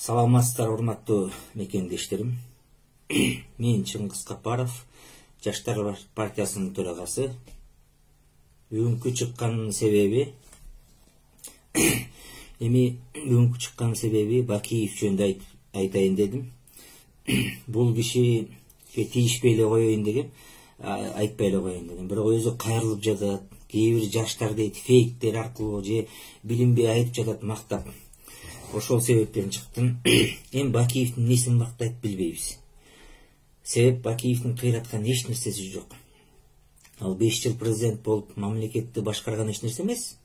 Саламатсыздар, урматтуу мекендештерим. Мен Чыңгыз Капаров, Жаштар партиясынын төрагасы. Бүгүнкү чыккан себеби Бакиев жөнүндө айтайын дедим. Бул киши тийишпей эле коеюн дегем, айтпай эле коеюн дегем. Бирок өзү кайрылып жатат, кээ бир жаштар дейт фейктер аркылуу же билинбей айтып жатат, мактап. Ошол себептен чыктым. Бакиевдин несин мактайт билбейбиз. Себеп Бакиевдин кыйраткан эч нерсеси жок. Ал 5 жыл президент болуп, мамлекетти башкарган эч нерсе эмес.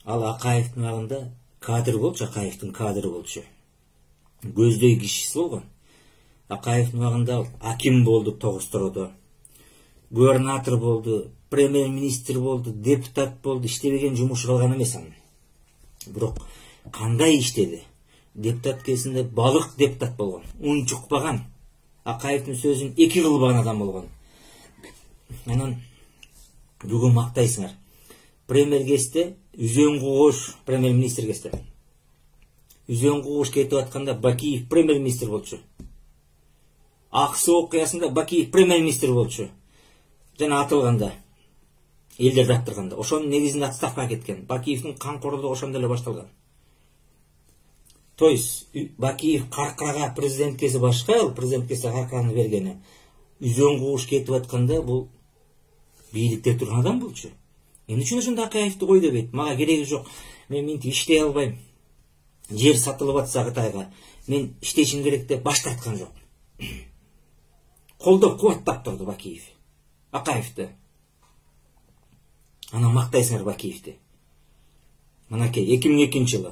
Ал Акаевдин убагында кадр болчу, Акаевдин кадры болчу. Көздөй кишиси болгон. Акаевдин убагында аким болду Тогуз-Тородо. Губернатор болду, премьер-министр болду, депутат болду, иштебеген жумушу калган эмес анын. Бирок кандай иштеди? Депутат кезинде балык депутат болгон, ун чукпаган, Акаевдин сөзүн 2 кылбаган адам болгон. Анан бүгүн мактайсыңар. Премьер кезде Үзөң Куугуш премьер-министр кезде. Үзөң Куугуш кетип атканда Бакиев премьер-министр болчу. Аксы окуясында Бакиев премьер-министр болчу. Жана атылганда, элдерди аттырганда, ошонун негизинде отставкага кеткен. Бакиевдин камкорлугу ошондо эле башталган. То есть Бакиев каркырага президенткеси башка, президенткеси каркыраны бергени. Үзөң Куугуш кетип атканда бул бийликте турган адам болчу. Эмне үчүн ошондо Акаевди кой дебейт? Мага кереги жок. Мен минтип иштей албайм. Жер сатылып атса Кытайга, мен иштешим керек деп баш тарткан жок. Колдоп кубаттап турду Бакиев Акаевди. Анан мактайсыңар Бакиевди. Мынакей 2002 жылы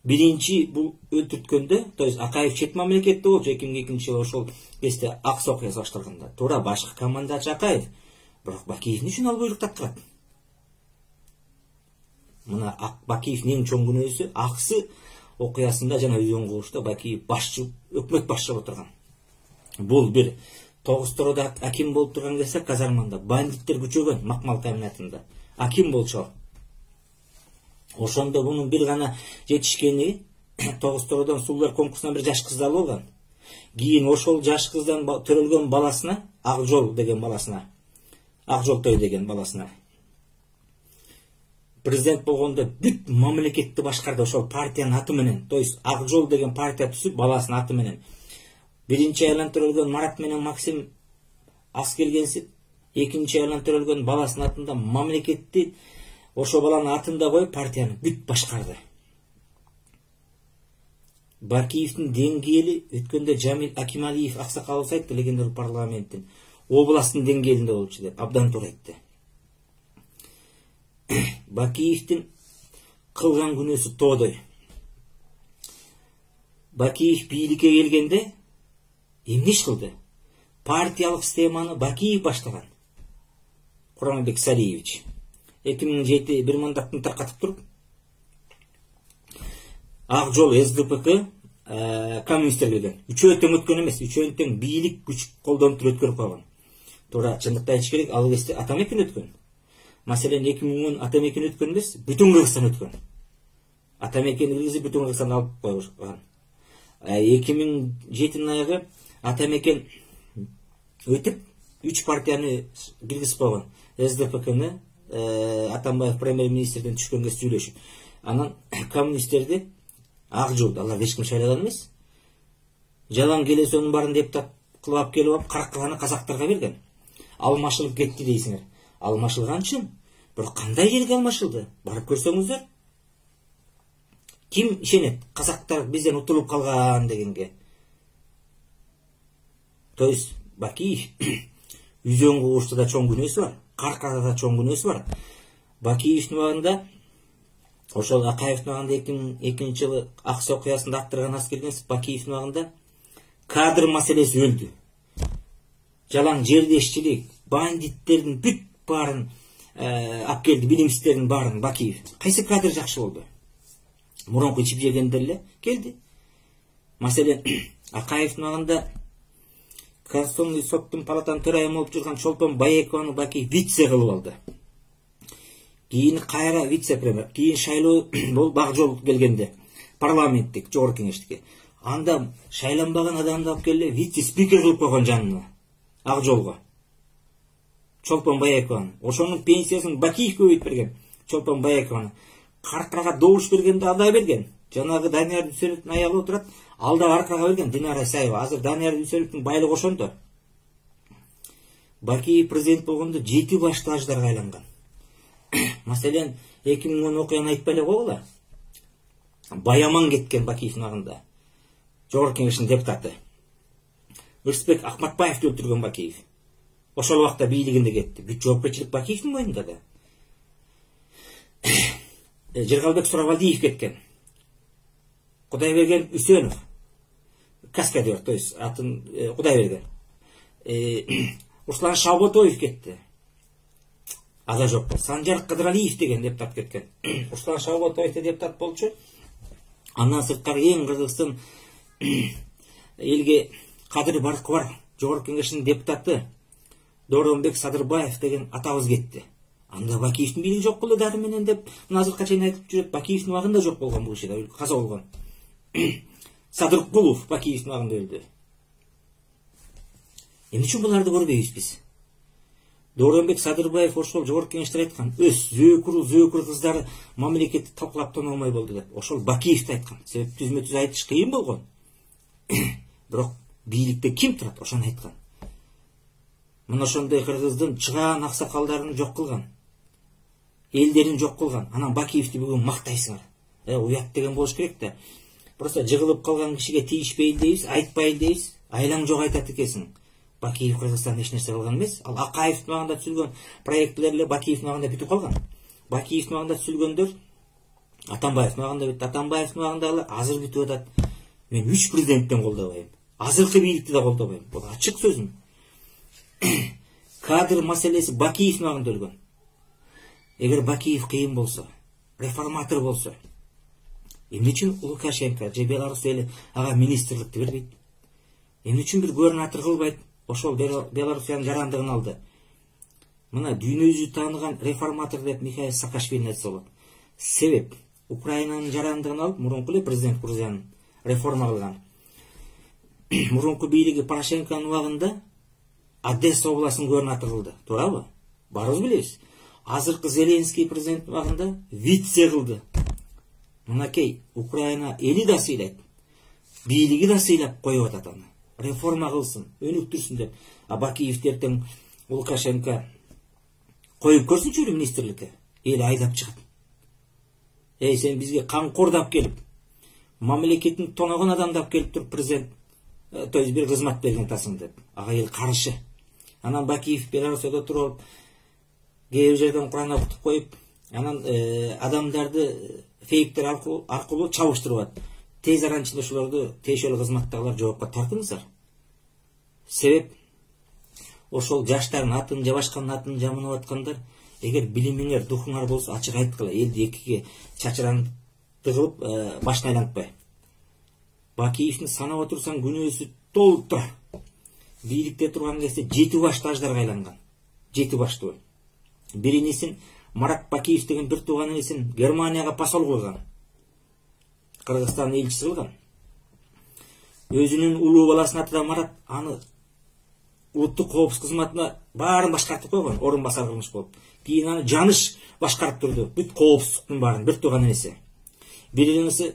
биринчи бул өлтүрткөндө, то есть Акаев чет мамлекетте болчу 2002 жылы, ошол кезде Аксы окуясы башталганда. Туура башкы командачы Акаев, бирок Бакиев эмне үчүн ал буйруктап турат? Мына Бакиевдин эң чоң күнөөсү Аксы окуясында жана Үзөң Куугушта Бакиев башчы, өкмөт башчы болуп турган. Бул бир Тогуз-Тородо аким болуп турган кезде казарманда бандиттер күчөгөн, Макмал комбинатында аким болчу. Ошондо бунун бир гана жетишкени Тогуз-Тородон сулуулар конкурсунан бир жаш кызды алып алган. Кийин ошол жаш кыздан төрөлгөн баласына, Акжол деген баласына, Акжолтой деген баласына президент болгондо бүт мамлекетти башкарды ошол партиянын аты менен. То есть Акжол деген партия түзүп баласынын аты менен. Биринчи айлан төрөлгөн Марат менен Максим Аскелгенсип, экинчи айлан төрөлгөн баласынын атында мамлекетти ошо баланын атында коюп партияны бүт башкарды. Бакиевдин деңгээли өткөндө Жамил Акималиев аксакалыбыз айтты, легендар парламенттин областтын деңгээлинде болчу деп, абдан туура айтты. Бакиевдин кылган күнөөсү тоодой. Бакиев бийликке келгенде эмне иш кылды? Партиялык системаны Бакиев баштаган. Курамбек Салиевич 2007 бир мандаттын таркатып туруп, Акжол СДПК коммунисттер келген. Үчөө тең өткөн эмес, үчөө тең бийлик күч колдонуп туруп өткөрүп койгон. Туура чындыкты айтыш керек, ал кезде Атамекен өткөн. Маселен 2010 Атамекен өткөн эмес, бүтүн Кыргызстан өткөн. Атамекен киргизип бүтүн Кыргызстанды алып койгон. 2007 аягы Атамекен өтүп 3 партияны киргизип койгон. СДПКны Атамбаев премьер-министрден түшкөн кезде сүйлөшүп. Анан коммунисттерди Акжолду алар эч ким шайлаган эмес. Жалаң Келесөнүн баарын депутат кылып алып келип алып, Караккаланы казактарга берген. Алмашылып кетти дейсиңер. Алмашылган чын. Бирок кандай жерге алмашылды? Барып көрсөңүздөр. Ким ишенет? Казактар бизден утулуп калган дегенге. То есть Бакиев Үзөң Куугушта да чоң күнөөсү бар, Каркарада да чоң күнөөсү бар. Бакиевдин убагында ошол Акаевдин убагында 2002 жылы Аксы окуясында аттырган Аскелгенсип, Бакиевдин убагында кадр маселеси өлдү. Жалаң жердешчилик, бандиттердин бүт баарын алып келди, билимсиздердин баарын Бакиев. Кайсы кадр жакшы болду? Мурунку ичип жегендер эле келди. Маселен Акаевдин убагында Конституционный соттун палатанын төрайымы болуп жүргөн Чолпон Баекованы Бакиев вице кылып алды. Кийин кайра вице-премьер, кийин шайлоо болуп Акжол келгенде парламенттик жогорку кеңештикке. анда шайланбаган адамды алып келе вице спикер кылып койгон жанына, ак жолго. Чолпон Баякованы. Ошонун пенсиясын Бакиевке өйт берген. Чолпон Баякованы. Каркырага добуш бергенде ада берген. Жанагы Данияр Дүсөловдун аягы отурат, алда аркага берген Динара Исаева. Азыр Данияр Дүсөловдун байлыгы ошондо. Бакиев президент болгондо 7 башты аждарга айланган. Маселен, 2010 окуяны айтпай эле койгула. Баяман кеткен Бакиевдин агында. Жогорку Кеңештин депутаты. Рысбек Акматбаевди өлтүргөн Бакиев. Ошол убакта бийлигинде кетти. Бүт жоопкерчилик Бакиевдин мойнунда да. Жыргалбек Суравалдиев кеткен. Кудайберген Үсөнов. Каскадер, то есть атын Кудайберген. Руслан Шаботоев кетти. Ада жок. Санжар Кыдыралиев деген депутат кеткен. Руслан Шаботоев депутат болчу. Андан сырткары эң кыргызстын элге кадыр баркы бар Жогорку Кеңештин депутаты Доронбек Садырбаев деген атабыз кетти. Анда Бакиевдин бийлиги жок болду дары менен деп азыркыга чейин айтып жүрөт. Бакиевдин убагында жок болгон бул иши, каза болгон. Садыркулов Бакиевдин убагында өлдү. Эмне үчүн буларды көрбөйбүз биз? Доронбек Садырбаев ошол Жогорку Кеңеште айткан, өз зөөкүр кыздары мамлекетти талкалап тонолмой болду деп. Ошол Бакиевди айткан. Себеп түзмө-түз айтыш кыйын болгон. Бирок бийликте ким турат? Ошону айткан. Мына ошондой кыргыздын чыгаан аксакалдарын жок кылган. Элдерин жок кылган. Анан Бакиевди бүгүн мактайсыңар. Уят деген болуш керек да. Просто жыгылып калган кишиге тийишпейли дейбиз, айтпайли дейбиз. Айлаң жок айтат экенсиң. Бакиев Кыргызстанда эч нерсе кылган эмес. Ал Акаевдин убагында түзүлгөн проекттер эле Бакиевдин убагында бүтүп калган. Бакиевдин убагында түзүлгөндөр Атамбаевдин убагында бүтүп, Атамбаевдин убагында азыр бүтүп атат. Мен 3 президенттен колдобойм. Азыркы бийликти да колдобойм. Бул ачык сөзүм. Кадр маселеси Бакиевдин убагында өлгөн. Эгер Бакиев кыйын болсо, реформатор болсо, эмне үчүн Лукашенко же Беларусь эли ага министрликти бербейт? Эмне үчүн бир губернатор кылбайт? Ошол Беларусиянын жарандыгын алды. Мына дүйнө жүзү тааныган реформатор деп Михаил Саакашвилини айтса болот. Себеп Украинанын жарандыгын алып, мурунку эле президент Грузиянын реформа кылган. Мурунку бийлиги Порошенконун убагында Одесса областын губернатор кылды. Туурабы? Баарыбыз билебиз. Азыркы Зеленский президенттин убагында вице кылды. Мынакей Украина эли да сыйлайт. Бийлиги да сыйлап коюп атат аны. Реформа кылсын, өнүктүрсүн деп. А Бакиев эртең Лукашенко коюп көрсүнчү министрликке. Эл айдап чыгат. Сен бизге камкордап келип, мамлекеттин тоногон адамдап келип туруп президент, то есть бир кызмат берген тасың деп. Ага эл каршы. Анан Бакиев Беларусьта туруп, кээ бир жерден Кур'ан окутуп коюп, анан адамдарды фейктер аркылуу чабыштырып. Тез аран ичинде ошолорду тиешелүү кызматтагылар жоопко тартыңыздар. Себеп ошол жаштардын атын же башканын атын жамынып аткандар, эгер билимиңер, духуңар болсо ачык айткыла, элди экиге чачыранды кылып башына айлантпай. Бакиевдин санап отурсаң күнөөсү толуп турар. Бийликте турган кезде 7 башты аждарга айланган. 7 баштуу. Биринесин Марат Бакиев деген бир тууган энесин Германияга посол кылган. Кыргызстан элчиси кылган. Өзүнүн улуу баласынын аты да Марат, аны улуттук коопсуздук кызматына баарын башкартып койгон, орун басар кылмыш болуп. Кийин аны Жаныш башкарып турду. Бүт коопсуздуктун баарын бир тууган энеси. Биринеси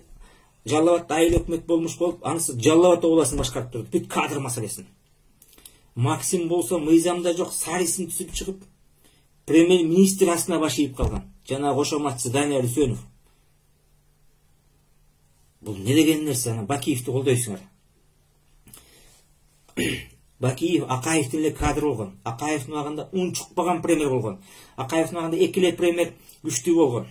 Жалал Абадта айыл өкмөт болмуш болуп, анысы Жалал Абад областын башкарып турду. Бүт кадр маселесин. Максим болсо мыйзамда жок, сарисин түзүп чыгып, премьер-министр астына баш ийип калган. Жана кошоматчысы Данияр Үсөнов. Бул не деген нерсе? Аны Бакиевди колдойсуңар. Бакиев Акаевдин эле кадр болгон. Акаевдин убагында унчукпаган премьер болгон. Акаевдин убагында эки эле премьер күчтүү болгон.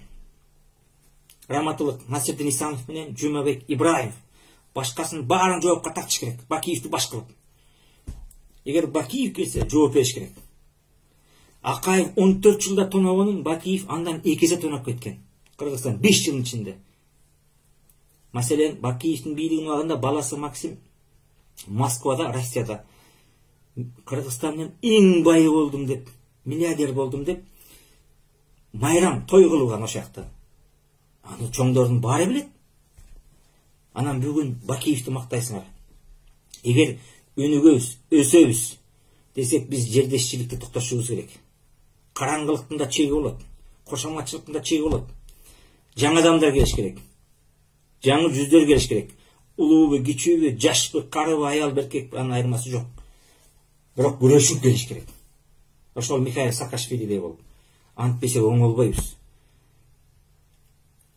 Раматылык Насирдин Исанов менен Жумабек Ибраев. Башкасын баарын жоопко тартыш керек. Бакиевди баш кылып. Эгер Бакиев келсе, жооп бериш керек. Акаев 14 жылда тоногонун, Бакиев андан 2 эсе тонап кеткен. Кыргызстан 5 жылдын ичинде. Маселен, Бакиевдин бийлигинин убагында баласы Максим Москвада, Россияда Кыргызстандын эң байы болдум деп, миллиардер болдум деп майрам той кылган ошо жакта. Аны чоңдордун баары билет. Анан бүгүн Бакиевди мактайсыңар. Эгер өнүгөбүз, өсөбүз десек, биз жердешчиликти токтотушубуз керек. Караңгылыктын да чеги болот, кошоматчылыктын да чеги болот. Жаңы адамдар келиш керек. Жаңы жүздөр келиш керек. Улуубу, кичүүбү, жашпы, карыбы, аял, эркек анын айырмасы жок. Бирок күрөшүп келиш керек. Ошол Михаил Саакашвилидей болуп. Антпесе оңолбойбуз.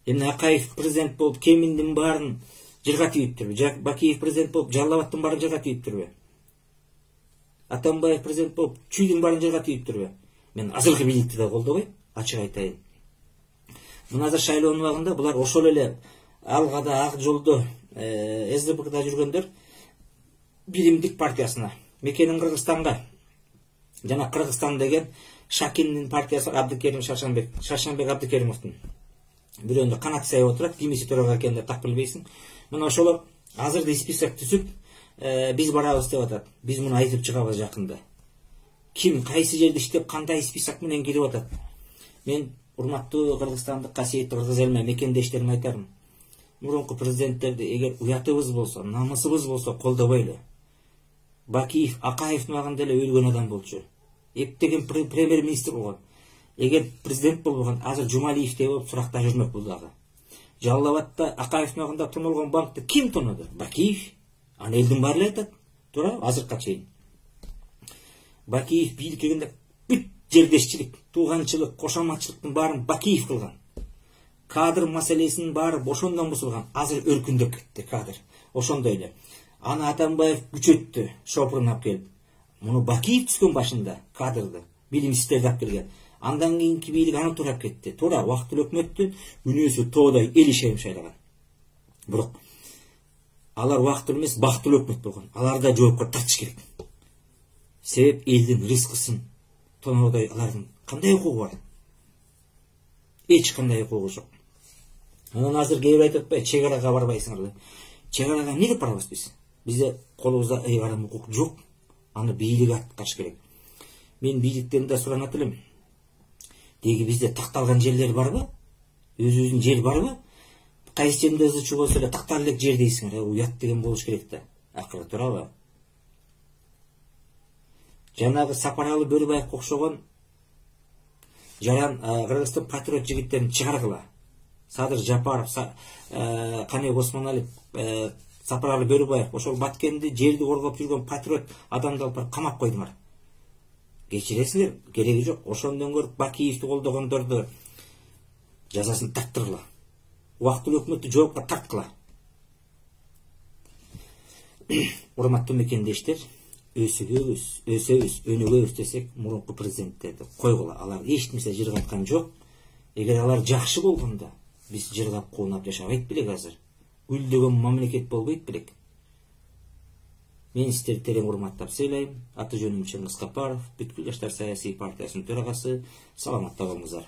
Эмне Акаев президент болуп, Кеминдин баарын жырга тийиптирби? Бакиев президент болуп, Жалал Абадтын баарын жырга тийиптирби? Атамбаев президент болуп, Чүйдүн баарын жырга тийиптирби? Мен азыркы бийликти да колдобойм, ачык айтайын. Мына азыр шайлоонун убагында булар ошол эле алгада, ак жолдо СДПКда жүргөндөр Биримдик партиясына, мекенин Кыргызстанга, жана Кыргызстан деген Шакиндин партиясы Абдыкерим Шаршанбек Абдыкеримовдун бирөөндө канат сайып отурат, кимиси төрага экенин так билбейсиң. Мына ошолор азыр да список түзүп, биз барабыз деп атат. Биз муну айтып чыгабыз жакында. Ким кайсы жерде иштеп, кандай список менен кирип атат. Мен урматтуу кыргызстандык касиеттүү кыргыз элине мекендештериме айтарым. Мурунку президенттерди эгер уятыбыз болсо, намысыбыз болсо колдобойлу. Бакиев, Акаевдин убагында эле өлгөн адам болчу. Эптеген премьер-министр болгон. Эгер президент болбогон, азыр Жумалиевдей болуп суракта жүрмөк бул дагы. Жалал Абадта Акаевдин убагында тонолгон банкты ким тоноду? Бакиев. Аны элдин баары эле айтат. Туура, азыркыга чейин. Бакиев бийликке келгенде бүт жердешчилик, тууганчылык, кошоматчылыктын баарын Бакиев кылган. Кадр маселесинин баары ошондон бузулган. Азыр өркүндөп кетти кадр. Ошондой эле. Аны Атамбаев күчөттү, шопурун алып келип. Муну Бакиев түзгөн башында кадрды, билимсиздерди алып келген. Андан кийинки бийлик аны турап кетти. Туура, убактылуу өкмөттүн үнөөсү тоодай эл ишеним шайлаган. Бирок алар убактылуу эмес, бактылуу өкмөт болгон. Аларда жоопко тартыш керек. Себеп элдин рызкысын тоноодай алардын кандай укугу бар? Эч кандай укугу жок. Анан азыр кээ бир айтып атпайбы, чек арага барбайсыңар деп. Чек арага эмне барабыз биз? Бизде колубузда ыйгарым укук жок. Аны бийлик аткарыш керек. Мен бийликтен да суранат элем. Деги бизде такталган жерлер барбы? Өзүбүздүн жер барбы? Кайсы жерде ызычуу болсо эле тактар элек жер дейсиңер. Уят деген болуш керек да. Акыры туурабы? Жанагы Сапаралы Бөрүбаевге окшогон жаран Кыргызстан патриот жигиттерин чыгаргыла. Садыр Жапаров, Каныбек Осмоналиев, Сапаралы Бөрүбаев, ошол Баткенди жерди коргоп жүргөн патриот адамды алып камап койдуңар. Кечиресиңер, кереги жок. Ошондон көрүп Бакиевди колдогондорду жазасын тарттыргыла. Убактылуу өкмөттү жоопко тарткыла. Урматтуу мекендештер, өсөбүз, өнүгөбүз десек, мурунку президенттерди койгула. Алар эч нерсе жыргаткан жок. Эгер алар жакшы болгондо, биз жыргап куунап жашабайт белек азыр. Гүлдөгөн мамлекет болбойт белек. Мен сиздерди терең урматтап сыйлайм. Аты жөнүм Чыңгыз Капаров, Бүткүл жаштар саясий партиясынын төрагасы. Саламатта болуңуздар.